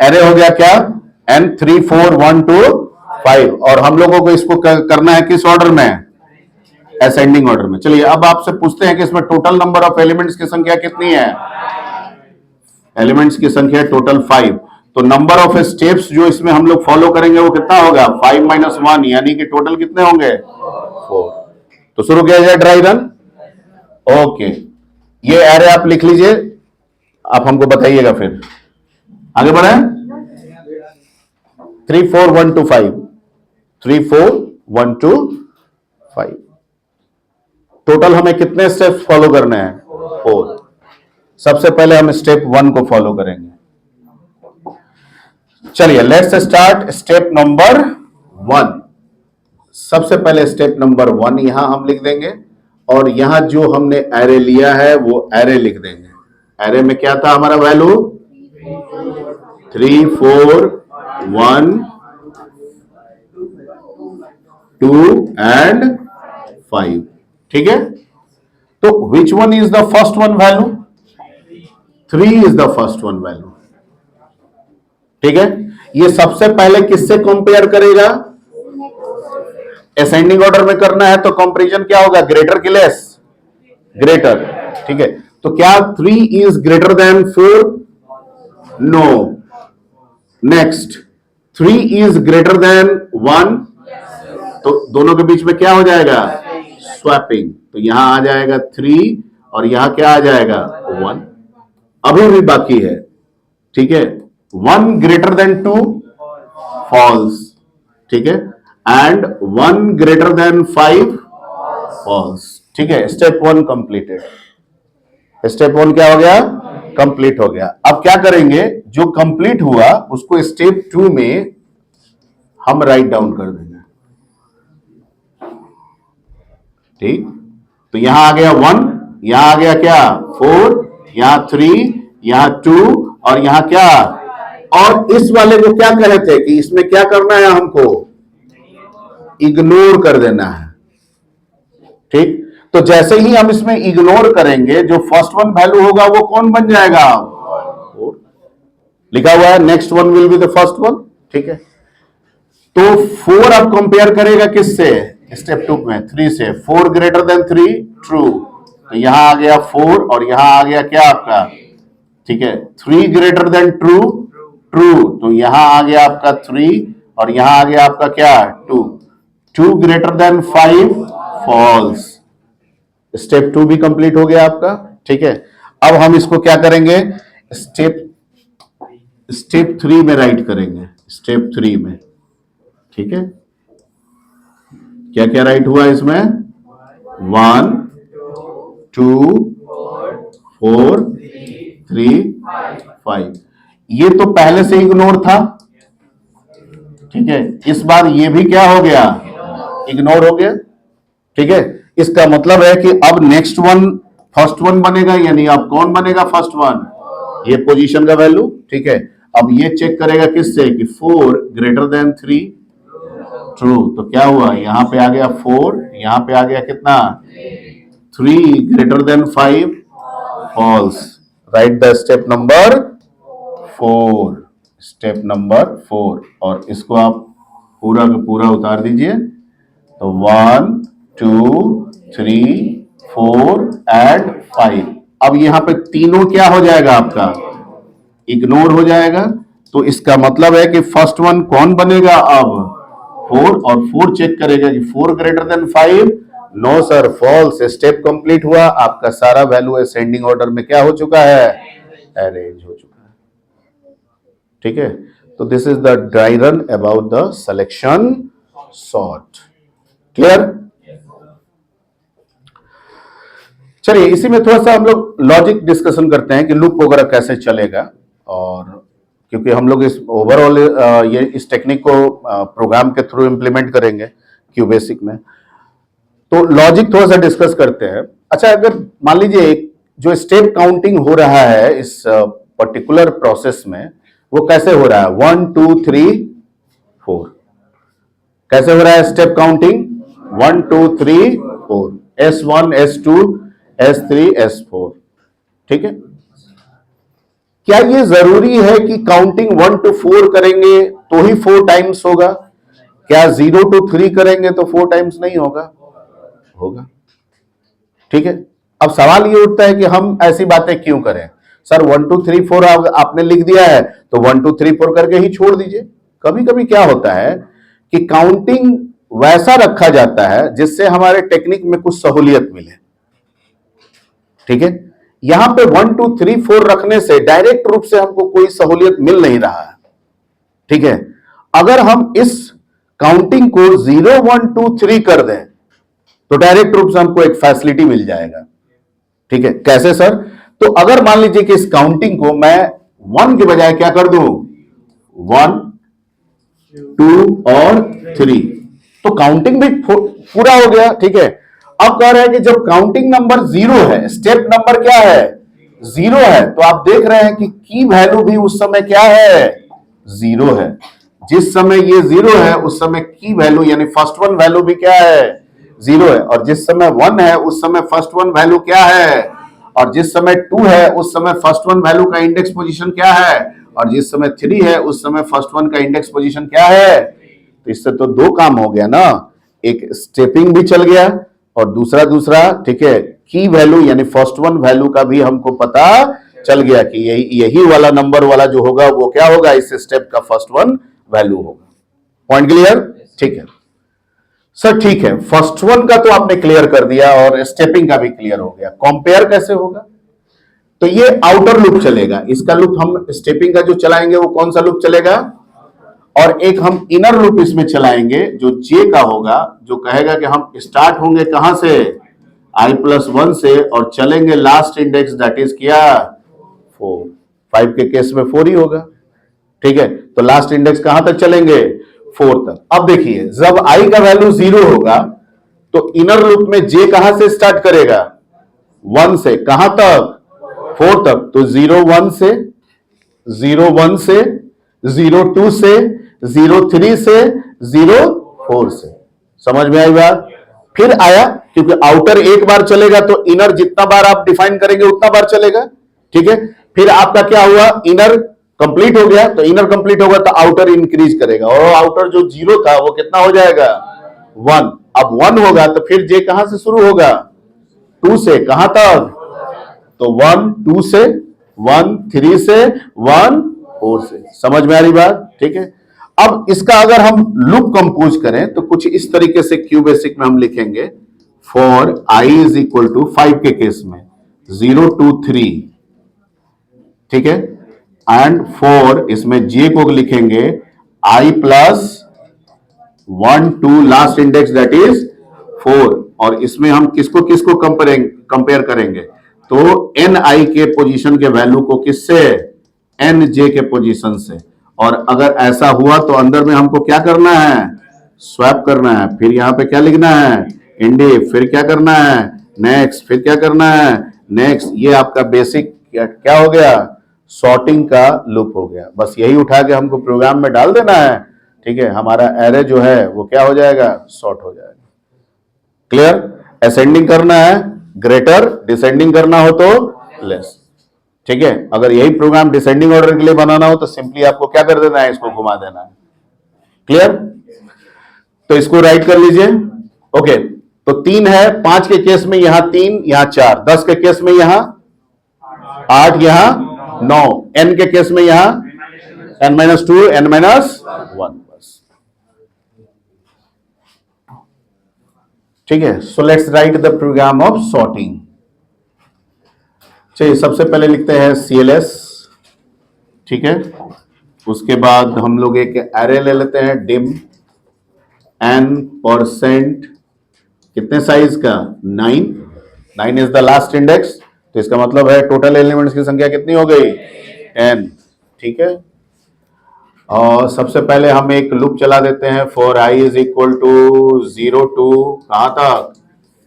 Array हो गया क्या, n 3 4 1 2 5, और हम लोगों को इसको करना है किस ऑर्डर में, असेंडिंग ऑर्डर में। चलिए अब आपसे पूछते हैं कि इसमें टोटल नंबर ऑफ एलिमेंट्स की संख्या कितनी है, एलिमेंट्स की संख्या टोटल 5। तो नंबर ऑफ स्टेप्स जो इसमें हम लोग फॉलो करेंगे वो कितना होगा, 5 - 1, यानी कि टोटल कितने होंगे, 4। तो शुरू किया जाए ड्राई रन। ओके, ये एरे आप लिख लीजिए, आप हमको बताइएगा, फिर आगे बढ़े। 3 4 1 2 5, 3 4 1 2 5। टोटल हमें कितने स्टेप्स फॉलो करने हैं, 4। सबसे पहले हम स्टेप 1 को फॉलो करेंगे। चलिए लेट्स स्टार्ट स्टेप नंबर 1। सबसे पहले स्टेप नंबर 1 यहां हम लिख देंगे, और यहां जो हमने एरे लिया है वो एरे लिख देंगे। एरे में क्या था हमारा वैल्यू, 3 4 1 2 एंड 5। ठीक है, तो which one is the first one value, 3 is the first one value. ठीक है, ये सबसे पहले किससे कंपेयर करेगा, असेंडिंग ऑर्डर में करना है तो कंपैरिजन क्या होगा, ग्रेटर की लेस, ग्रेटर। ठीक है, तो क्या 3 is greater than 4, no. Next 3 is greater than 1, तो दोनों के बीच में क्या हो जाएगा, स्वैपिंग। तो यहां आ जाएगा 3 और यहां क्या आ जाएगा, 1। अभी भी बाकी है। ठीक है, 1 ग्रेटर देन 2, फॉल्स। ठीक है, एंड 1 ग्रेटर देन 5, फॉल्स। ठीक है, स्टेप 1 कंप्लीटेड। स्टेप 1 क्या हो गया, कंप्लीट हो गया। अब क्या करेंगे, जो कंप्लीट हुआ उसको स्टेप 2 में हम राइट डाउन कर देंगे। ठीक, तो यहां आ गया 1, यहां आ गया क्या, 4, यहां 3, यहां 2, और यहां क्या, और इस वाले को क्या कहे थे कि इसमें क्या करना है, हमको इग्नोर कर देना है। ठीक, तो जैसे ही हम इसमें इग्नोर करेंगे, जो फर्स्ट वन वैल्यू होगा वो कौन बन जाएगा, 4 लिखा हुआ है, next one will be the first one. ठीक है, तो 4 अब कंपेयर करेगा किससे, स्टेप 2 में 3 से। 4 ग्रेटर देन 3, ट्रू। तो यहां आ गया 4 और यहां आ गया क्या आपका, ठीक है, 3 ग्रेटर देन ट्रू, ट्रू। तो यहां आ गया आपका 3 और यहां आ गया आपका क्या, 2। 2 ग्रेटर देन 5, फॉल्स। स्टेप 2 भी कंप्लीट हो गया आपका। ठीक है, अब हम इसको क्या करेंगे, स्टेप 3 में राइट करेंगे, स्टेप 3 में। ठीक है, क्या क्या राइट हुआ इसमें, 1 2 4 3 5। ये तो पहले से इग्नोर था। ठीक है, इस बार ये भी क्या हो गया, इग्नोर हो गया। ठीक है, इसका मतलब है कि अब नेक्स्ट वन फर्स्ट वन बनेगा, यानी अब कौन बनेगा फर्स्ट वन, ये पोजीशन का वैल्यू। ठीक है, अब ये चेक करेगा किससे कि 4 ग्रेटर देन 3, ट्रू। तो क्या हुआ, यहां पे आ गया 4, यहां पे आ गया कितना, 3 greater than 5, false. Right the step number 4, step number 4, और इसको आप पूरा का पूरा उतार दीजिए। तो 1 2 3 4 एंड 5। अब यहां पे तीनों क्या हो जाएगा आपका, इग्नोर हो जाएगा। तो इसका मतलब है कि फर्स्ट वन कौन बनेगा अब, 4, और 4 चेक करेगा कि 4 greater than 5, no sir, false. Step complete हुआ, आपका सारा वैल्यू असेंडिंग ऑर्डर में क्या हो चुका है, अरेंज हो चुका है। ठीक है, तो this is the dry run about the selection sort. Clear. चलिए इसी में थोड़ा सा हम लोग लॉजिक डिस्कशन करते हैं कि लूप वगैरह कैसे चलेगा, और क्योंकि हम लोग इस ओवरऑल ये इस टेक्निक को प्रोग्राम के थ्रू इंप्लीमेंट करेंगे क्यू बेसिक में, तो लॉजिक थोड़ा सा डिस्कस करते हैं। अच्छा, अगर मान लीजिए जो स्टेप काउंटिंग हो रहा है इस पर्टिकुलर प्रोसेस में, वो कैसे हो रहा है, 1 2 3 4, कैसे हो रहा है step counting, 1 2 3 4, S1 S2 S3 S4। ठीक है, क्या ये जरूरी है कि काउंटिंग 1 to 4 करेंगे तो ही 4 टाइम्स होगा? क्या 0 to 3 करेंगे तो 4 टाइम्स नहीं होगा? होगा। ठीक है, अब सवाल ये उठता है कि हम ऐसी बातें क्यों करें? सर 1 2 3 4 आपने लिख दिया है तो 1 2 3 4 करके ही छोड़ दीजिए। कभी कभी क्या होता है कि काउंटिंग वैसा रखा जाता है जिससे हमारे टेक्निक में कुछ सहूलियत मिले। ठीक है, यहां पे 1 2 3 4 रखने से डायरेक्ट रूप से हमको कोई सहूलियत मिल नहीं रहा है। ठीक है, अगर हम इस काउंटिंग को 0 1 2 3 कर दें तो डायरेक्ट रूप से हमको एक फैसिलिटी मिल जाएगा। ठीक है, कैसे सर? तो अगर मान लीजिए कि इस काउंटिंग को मैं 1 के बजाय क्या कर दूं, 1 2 और 3, तो काउंटिंग भी पूरा हो गया। ठीक है, अब कह रहे हैं कि जब काउंटिंग नंबर 0 है, स्टेप नंबर क्या है, 0 है, तो आप देख रहे हैं कि की वैल्यू भी उस समय क्या है, 0 है। जिस समय ये 0 है उस समय की वैल्यू यानी फर्स्ट वन वैल्यू भी क्या है, 0 है। और जिस समय 1 है उस समय फर्स्ट वन वैल्यू क्या है, और जिस समय 2 है उस समय फर्स्ट वन वैल्यू का इंडेक्स पोजीशन क्या है, और जिस समय 3 है उस समय फर्स्ट वन का इंडेक्स पोजीशन क्या है। तो इससे तो दो काम हो गया ना, एक स्टेपिंग भी चल गया और दूसरा ठीक है, की वैल्यू यानी फर्स्ट वन वैल्यू का भी हमको पता चल गया कि यही वाला नंबर वाला जो होगा वो क्या होगा, इस स्टेप का फर्स्ट वन वैल्यू होगा। Point clear? ठीक है सर, ठीक है, फर्स्ट वन का तो आपने क्लियर कर दिया और स्टेपिंग का भी क्लियर हो गया। कंपेयर कैसे होगा? तो ये आउटर लूप चलेगा, इसका लूप हम स्टेपिंग का जो चलाएंगे वो कौन सा लूप चलेगा, और एक हम इनर लूप इसमें चलाएंगे जो जे का होगा, जो कहेगा कि हम स्टार्ट होंगे कहां से, i+1 से, और चलेंगे लास्ट इंडेक्स दैट इज क्या, 4। 5 के केस में 4 ही होगा। ठीक है, तो लास्ट इंडेक्स कहां तक चलेंगे, 4 तक। अब देखिए जब i का वैल्यू 0 होगा तो इनर लूप में जे कहां से स्टार्ट करेगा, 1 से, कहां तक, 4 तक। तो 0 1 से, 0 1 से, 0 2 से, 0 3 से, 0 4 से। समझ में आई बात? फिर आया, क्योंकि आउटर एक बार चलेगा तो इनर जितना बार आप डिफाइन करेंगे उतना बार चलेगा। ठीक है, फिर आपका क्या हुआ, इनर कंप्लीट हो गया, तो इनर कंप्लीट होगा तो आउटर इंक्रीज करेगा, और आउटर जो 0 था वो कितना हो जाएगा, 1। अब 1 होगा तो फिर जे कहां से शुरू होगा, 2 से, कहां तक, तो 1 2 से, 1 3 से, 1 4 से। समझ में आ रही बात? ठीक है, अब इसका अगर हम लूप कंपोज करें तो कुछ इस तरीके से क्यू बेसिक में हम लिखेंगे, for i is equal to 5 के केस में 0 2 3, ठीक है, एंड 4 इसमें j को लिखेंगे i+1 2 last index that is 4, और इसमें हम किसको किसको कंपेयर करेंगे, तो ni के पोजीशन के वैल्यू को किससे, nj के पोजीशन से। और अगर ऐसा हुआ तो अंदर में हमको क्या करना है, स्वैप करना है। फिर यहां पे क्या लिखना है, इंडिफ, फिर क्या करना है, नेक्स्ट, फिर क्या करना है, नेक्स्ट। ये आपका बेसिक क्या हो गया, सॉर्टिंग का लूप हो गया। बस यही उठा के हमको प्रोग्राम में डाल देना है। ठीक है, हमारा एरे जो है वो क्या हो जाएगा, सॉर्ट हो जाएगा। क्लियर? असेंडिंग करना है ग्रेटर, डिसेंडिंग करना हो तो लेस। ठीक है, अगर यही प्रोग्राम डिसेंडिंग ऑर्डर के लिए बनाना हो तो सिंपली आपको क्या कर देना है, इसको घुमा देना है। क्लियर? तो इसको राइट कर लीजिए। ओके, तो 3 है, 5 के केस में यहां 3, यहां 4, 10 के केस में यहां 8, यहां 9, n के केस में यहां n-2, n-1 बस। ठीक है, so let's write the program of sorting. चलिए सबसे पहले लिखते हैं CLS। ठीक है, उसके बाद हम लोग एक एरे ले लेते हैं डिम n%, कितने साइज का, 9। 9 इज द लास्ट इंडेक्स, तो इसका मतलब है टोटल एलिमेंट्स की संख्या कितनी हो गई, 10। ठीक है, और सबसे पहले हम एक लूप चला देते हैं, for i is equal to 0 to कहां तक,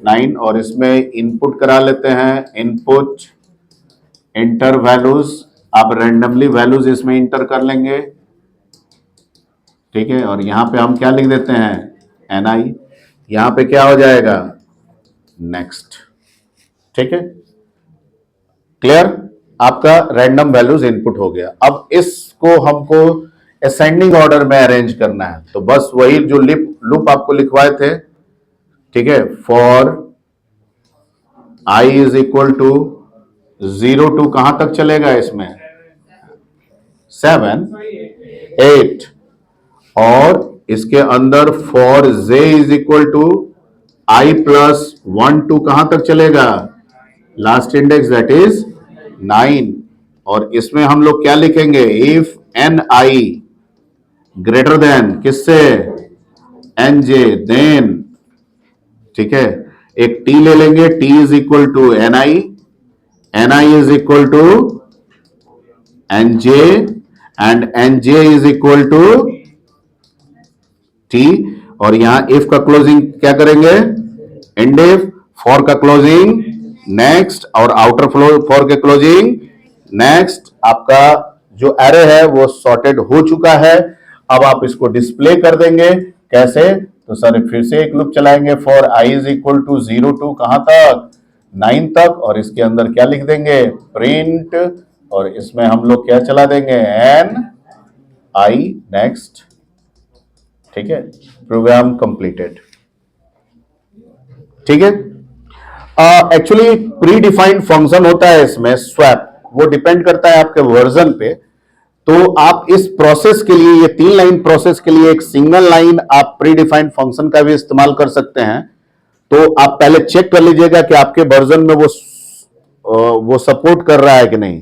9, और इसमें इनपुट करा लेते हैं, इनपुट इंटर वैल्यूज। आप रैंडमली वैल्यूज इसमें इंटर कर लेंगे। ठीक है, और यहां पे हम क्या लिख देते हैं, ni, यहां पे क्या हो जाएगा, नेक्स्ट। ठीक है, क्लियर? आपका रैंडम वैल्यूज इनपुट हो गया। अब इसको हमको असेंडिंग ऑर्डर में अरेंज करना है, तो बस वही जो लूप आपको लिखवाए थे, ठीक है, for i is equal to 0 to कहां तक चलेगा इसमें, 7 8, और इसके अंदर for j is equal to i plus 1 to कहां तक चलेगा, लास्ट इंडेक्स दैट इज 9, और इसमें हम लोग क्या लिखेंगे, if N I greater than किससे, एन जे, देन, ठीक है, एक टी ले लेंगे, T is equal to N I is equal to N J, and N J is equal to T, और यहां इफ का क्लोजिंग क्या करेंगे, एंड इफ, फॉर का क्लोजिंग नेक्स्ट, और आउटर फ्लो फॉर के क्लोजिंग नेक्स्ट। आपका जो एरे है वो सॉर्टेड हो चुका है। अब आप इसको डिस्प्ले कर देंगे कैसे, तो सर फिर से एक लूप चलाएंगे, for I is equal to 0 to कहां तक, 9 तक, और इसके अंदर क्या लिख देंगे, प्रिंट, और इसमें हम लोग क्या चला देंगे, एन आई नेक्स्ट, ठीक है, प्रोग्राम कंप्लीटेड। ठीक है, एक्चुअली प्री डिफाइंड फंक्शन होता है इसमें स्वैप, वो डिपेंड करता है आपके वर्जन पे। तो आप इस प्रोसेस के लिए, ये 3 लाइन प्रोसेस के लिए एक सिंगल लाइन आप प्री डिफाइंड फंक्शन का भी इस्तेमाल कर सकते हैं। तो आप पहले चेक कर लीजिएगा कि आपके वर्जन में वो सपोर्ट कर रहा है कि नहीं।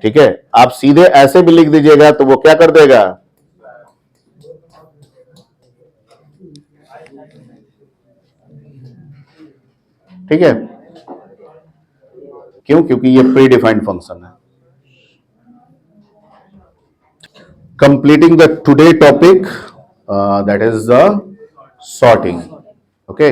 ठीक है, आप सीधे ऐसे भी लिख दीजिएगा तो वो क्या कर देगा, ठीक है, क्यों, क्योंकि ये प्री डिफाइंड फंक्शन है। Completing the today topic, that is the sorting. Okay.